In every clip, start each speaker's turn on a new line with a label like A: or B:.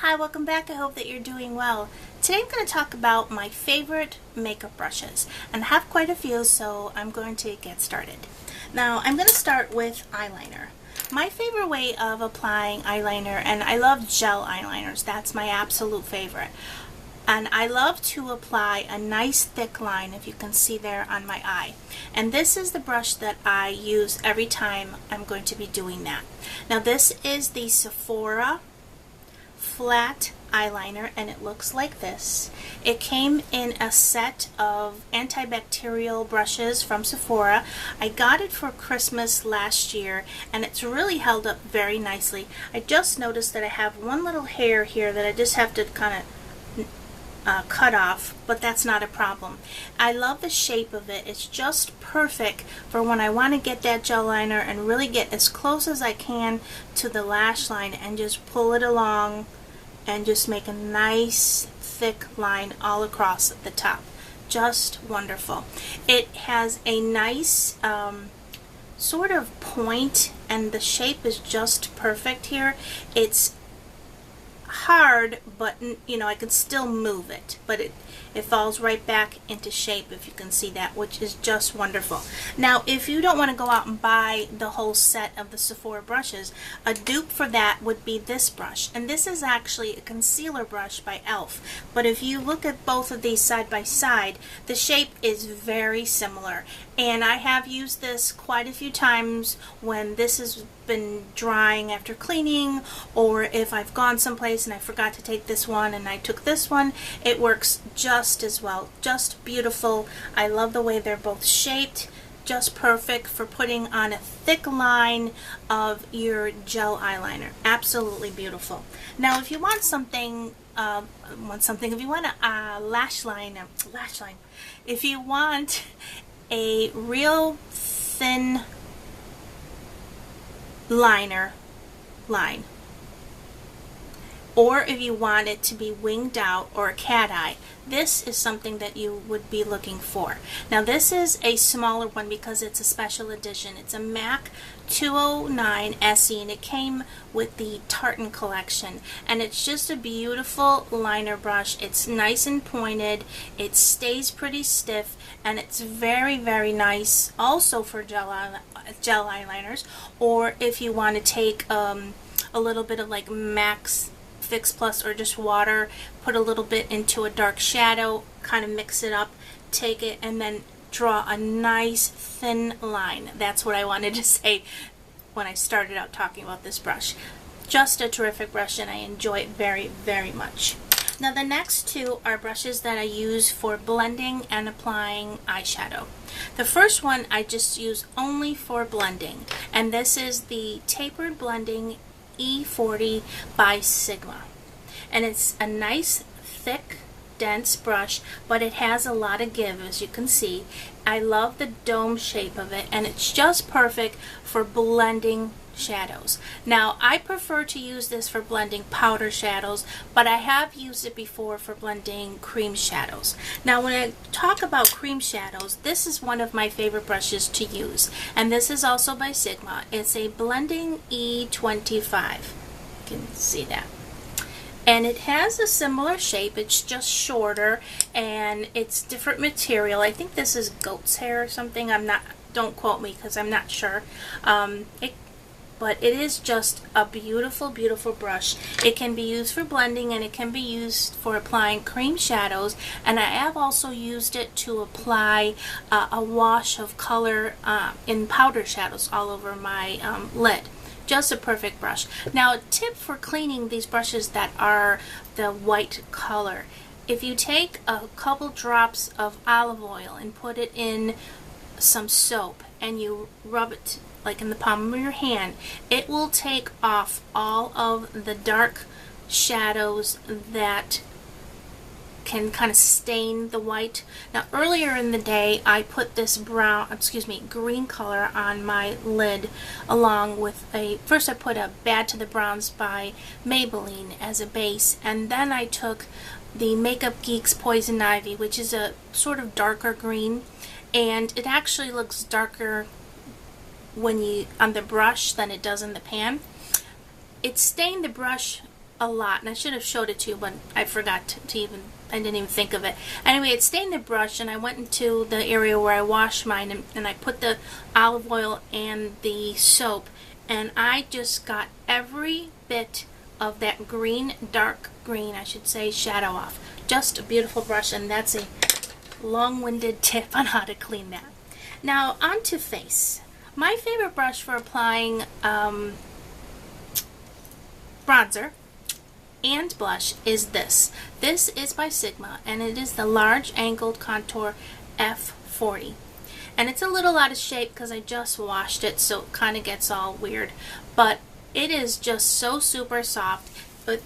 A: Hi, welcome back. I hope that you're doing well. Today I'm going to talk about my favorite makeup brushes, and I have quite a few, so I'm going to get started. Now I'm going to start with eyeliner. My favorite way of applying eyeliner, and I love gel eyeliners, that's my absolute favorite. And I love to apply a nice thick line, if you can see there, on my eye. And this is the brush that I use every time I'm going to be doing that. Now this is the Sephora flat eyeliner, and it looks like this. It came in a set of antibacterial brushes from Sephora. I got it for Christmas last year, and it's really held up very nicely. I just noticed that I have one little hair here that I just have to kind of cut off, but that's not a problem. I love the shape of it. It's just perfect for when I want to get that gel liner and really get as close as I can to the lash line and just pull it along and just make a nice thick line all across the top. Just wonderful. It has a nice sort of point, and the shape is just perfect here. It's hard, but you know, I can still move it, but it falls right back into shape, if you can see that, which is just wonderful. Now if you don't want to go out and buy the whole set of the Sephora brushes, a dupe for that would be this brush, and this is actually a concealer brush by e.l.f. But if you look at both of these side by side, the shape is very similar, and I have used this quite a few times when this has been drying after cleaning, or if I've gone someplace and I forgot to take this one and I took this one. It works just as well. Just beautiful. I love the way they're both shaped. Just perfect for putting on a thick line of your gel eyeliner. Absolutely beautiful. Now if you want something, if you want a lash line, if you want a real thin liner line, or if you want it to be winged out or a cat eye, this is something that you would be looking for. Now this is a smaller one because it's a special edition. It's a MAC 209 SE, and it came with the Tartan collection, and it's just a beautiful liner brush. It's nice and pointed, it stays pretty stiff, and it's very, very nice also for gel eyeliners, or if you want to take a little bit of like MAC's Fix Plus or just water, put a little bit into a dark shadow, kind of mix it up, take it, and then draw a nice thin line. That's what I wanted to say when I started out talking about this brush. Just a terrific brush, and I enjoy it very, very much. Now the next two are brushes that I use for blending and applying eyeshadow. The first one I just use only for blending, and this is the Tapered Blending E40 by Sigma, and it's a nice thick dense brush, but it has a lot of give, as you can see. I love the dome shape of it, and it's just perfect for blending shadows. Now I prefer to use this for blending powder shadows, but I have used it before for blending cream shadows. Now when I talk about cream shadows, this is one of my favorite brushes to use, and this is also by Sigma. It's a Blending E25. You can see that. And it has a similar shape. It's just shorter, and it's different material. I think this is goat's hair or something. Don't quote me because I'm not sure. But it is just a beautiful, beautiful brush. It can be used for blending, and it can be used for applying cream shadows, and I have also used it to apply a wash of color in powder shadows all over my lid. Just a perfect brush. Now a tip for cleaning these brushes that are the white color: if you take a couple drops of olive oil and put it in some soap and you rub it like in the palm of your hand, it will take off all of the dark shadows that can kind of stain the white. Now earlier in the day I put this green color on my lid along with first I put a Bad to the Browns by Maybelline as a base, and then I took the Makeup Geek's Poison Ivy, which is a sort of darker green, and it actually looks darker when you on the brush than it does in the pan. It stained the brush a lot, and I should have showed it to you, but I forgot to even, I didn't even think of it. Anyway, it stained the brush, and I went into the area where I wash mine, and I put the olive oil and the soap, and I just got every bit of that green, dark green, I should say, shadow off. Just a beautiful brush, and that's a long-winded tip on how to clean that. Now, on to face. My favorite brush for applying bronzer and blush is this. This is by Sigma, and it is the Large Angled Contour F40. And it's a little out of shape because I just washed it, so it kind of gets all weird. But it is just so super soft. But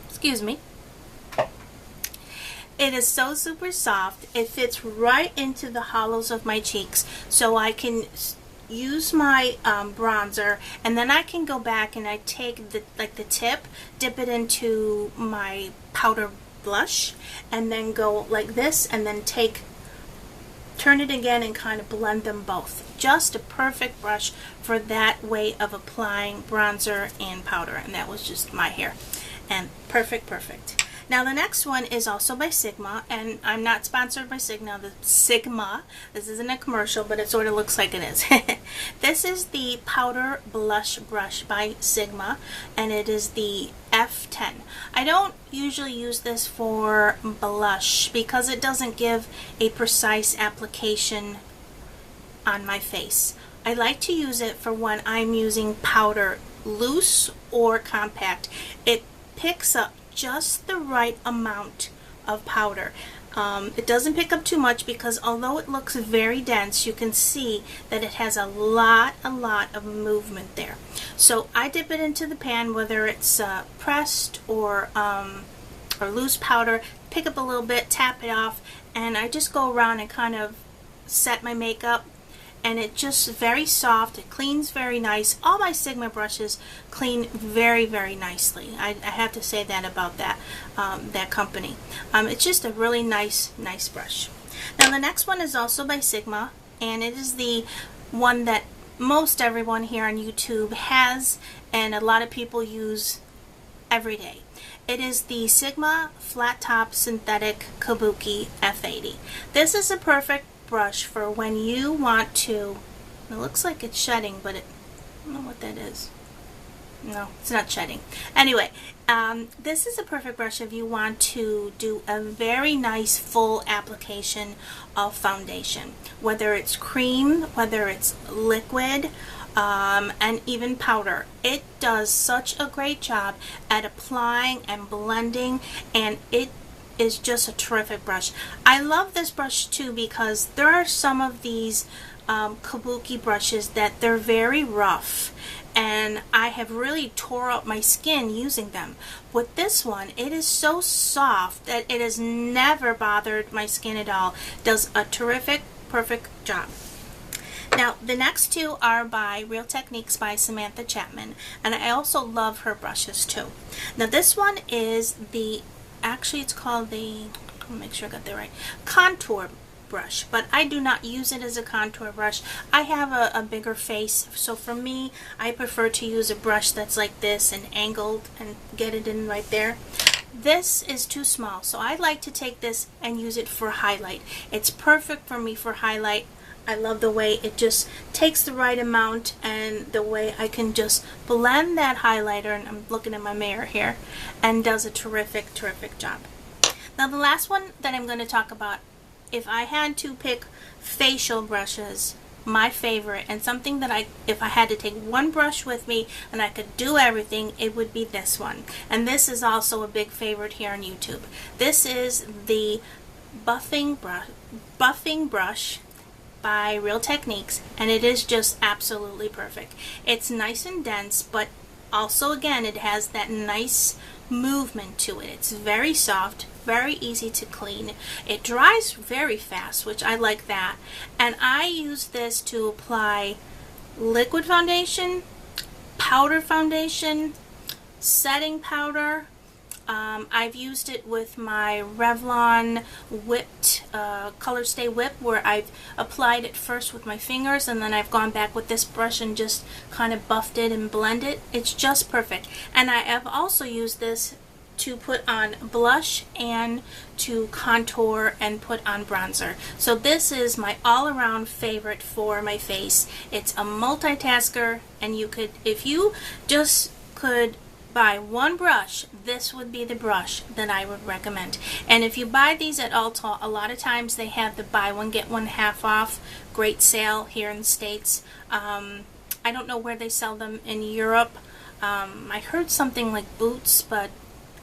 A: excuse me. It is so super soft. It fits right into the hollows of my cheeks, so I can use my bronzer, and then I can go back and I take the tip, dip it into my powder blush, and then go like this, and then turn it again and kind of blend them both. Just a perfect brush for that way of applying bronzer and powder, and that was just my hair. And perfect. Now the next one is also by Sigma, and I'm not sponsored by Sigma. This isn't a commercial, but it sort of looks like it is. This is the Powder Blush Brush by Sigma, and it is the F10. I don't usually use this for blush because it doesn't give a precise application on my face. I like to use it for when I'm using powder loose or compact. It picks up just the right amount of powder. It doesn't pick up too much because although it looks very dense, you can see that it has a lot of movement there. So I dip it into the pan, whether it's pressed or loose powder, pick up a little bit, tap it off, and I just go around and kind of set my makeup. And it's just very soft. It cleans very nice. All my Sigma brushes clean very nicely. I have to say that about that company. It's just a really nice brush. Now the next one is also by Sigma, and it is the one that most everyone here on YouTube has, and a lot of people use every day. It is the Sigma Flat Top Synthetic Kabuki F80. This is a perfect brush for when you want to, it looks like it's shedding, but I don't know what that is. No, it's not shedding. Anyway, this is a perfect brush if you want to do a very nice full application of foundation, whether it's cream, whether it's liquid, and even powder. It does such a great job at applying and blending, and it is just a terrific brush. I love this brush too because there are some of these kabuki brushes that they're very rough, and I have really tore up my skin using them. With this one, it is so soft that it has never bothered my skin at all. Does a terrific, perfect job. Now, the next two are by Real Techniques by Samantha Chapman, and I also love her brushes too. Now, this one is actually it's called the, let me make sure I got that right, contour brush, but I do not use it as a contour brush. I have a bigger face, so for me, I prefer to use a brush that's like this and angled and get it in right there. This is too small, so I like to take this and use it for highlight. It's perfect for me for highlight. I love the way it just takes the right amount and the way I can just blend that highlighter, and I'm looking at my mirror here, and does a terrific job. Now the last one that I'm going to talk about, if I had to pick facial brushes, my favorite, and something that if I had to take one brush with me and I could do everything, it would be this one. And this is also a big favorite here on YouTube. This is the buffing brush by Real Techniques, and it is just absolutely perfect. It's nice and dense, but also again it has that nice movement to it. It's very soft, very easy to clean. It dries very fast, which I like that. And I use this to apply liquid foundation, powder foundation, setting powder, I've used it with my Revlon whipped, Color Stay Whip, where I've applied it first with my fingers and then I've gone back with this brush and just kind of buffed it and blended it. It's just perfect. And I have also used this to put on blush and to contour and put on bronzer. So this is my all-around favorite for my face. It's a multitasker, and you could, if you just could buy one brush, this would be the brush that I would recommend. And if you buy these at Ulta, a lot of times they have the buy one get one half off great sale here in the States. I don't know where they sell them in Europe. I heard something like Boots, but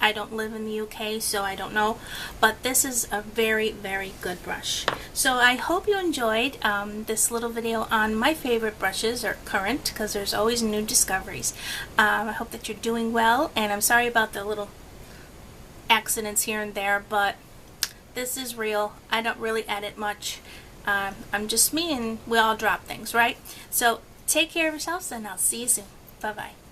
A: I don't live in the UK, so I don't know. But this is a very, very good brush. So I hope you enjoyed this little video on my favorite brushes, or current, because there's always new discoveries. I hope that you're doing well, and I'm sorry about the little accidents here and there, but this is real. I don't really edit much. I'm just me, and we all drop things, right? So take care of yourselves, and I'll see you soon. Bye-bye.